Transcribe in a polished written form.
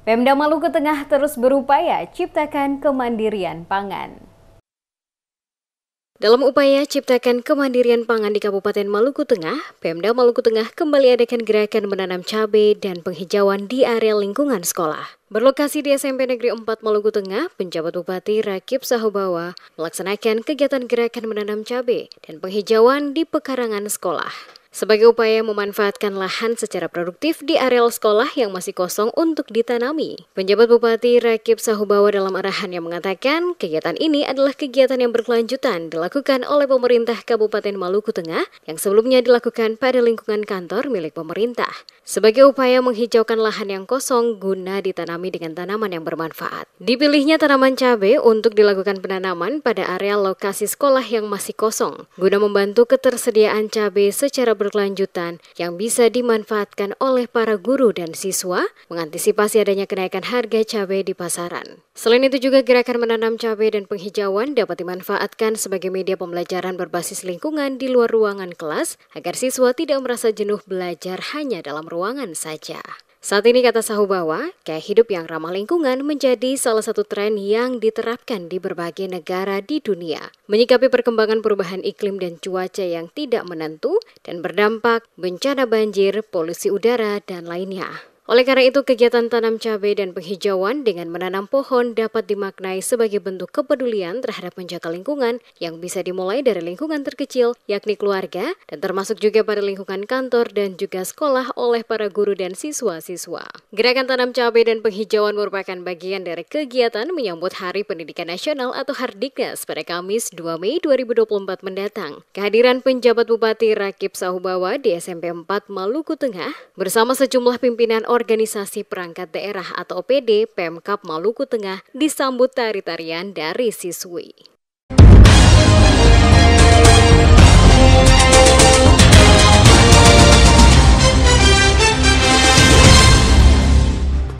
Pemda Maluku Tengah terus berupaya ciptakan kemandirian pangan. Dalam upaya ciptakan kemandirian pangan di Kabupaten Maluku Tengah, Pemda Maluku Tengah kembali adakan gerakan menanam cabai dan penghijauan di area lingkungan sekolah. Berlokasi di SMP Negeri 4 Maluku Tengah, penjabat Bupati Rakib Sahubawa melaksanakan kegiatan gerakan menanam cabai dan penghijauan di pekarangan sekolah. Sebagai upaya memanfaatkan lahan secara produktif di areal sekolah yang masih kosong untuk ditanami. Penjabat Bupati Rakib Sahubawa dalam arahannya mengatakan kegiatan ini adalah kegiatan yang berkelanjutan dilakukan oleh pemerintah Kabupaten Maluku Tengah yang sebelumnya dilakukan pada lingkungan kantor milik pemerintah. Sebagai upaya menghijaukan lahan yang kosong guna ditanami dengan tanaman yang bermanfaat. Dipilihnya tanaman cabai untuk dilakukan penanaman pada area lokasi sekolah yang masih kosong, guna membantu ketersediaan cabai secara berkelanjutan yang bisa dimanfaatkan oleh para guru dan siswa mengantisipasi adanya kenaikan harga cabai di pasaran. Selain itu juga gerakan menanam cabai dan penghijauan dapat dimanfaatkan sebagai media pembelajaran berbasis lingkungan di luar ruangan kelas agar siswa tidak merasa jenuh belajar hanya dalam ruangan saja. Saat ini, kata Sahubawa, gaya hidup yang ramah lingkungan menjadi salah satu tren yang diterapkan di berbagai negara di dunia. Menyikapi perkembangan perubahan iklim dan cuaca yang tidak menentu dan berdampak bencana banjir, polusi udara, dan lainnya. Oleh karena itu, kegiatan tanam cabai dan penghijauan dengan menanam pohon dapat dimaknai sebagai bentuk kepedulian terhadap menjaga lingkungan yang bisa dimulai dari lingkungan terkecil, yakni keluarga, dan termasuk juga pada lingkungan kantor dan juga sekolah oleh para guru dan siswa-siswa. Gerakan tanam cabai dan penghijauan merupakan bagian dari kegiatan menyambut Hari Pendidikan Nasional atau Hardiknas pada Kamis 2 Mei 2024 mendatang. Kehadiran penjabat Bupati Rakib Sahubawa di SMP 4 Maluku Tengah bersama sejumlah pimpinan Organisasi Perangkat Daerah atau OPD Pemkab Maluku Tengah disambut tari-tarian dari siswi.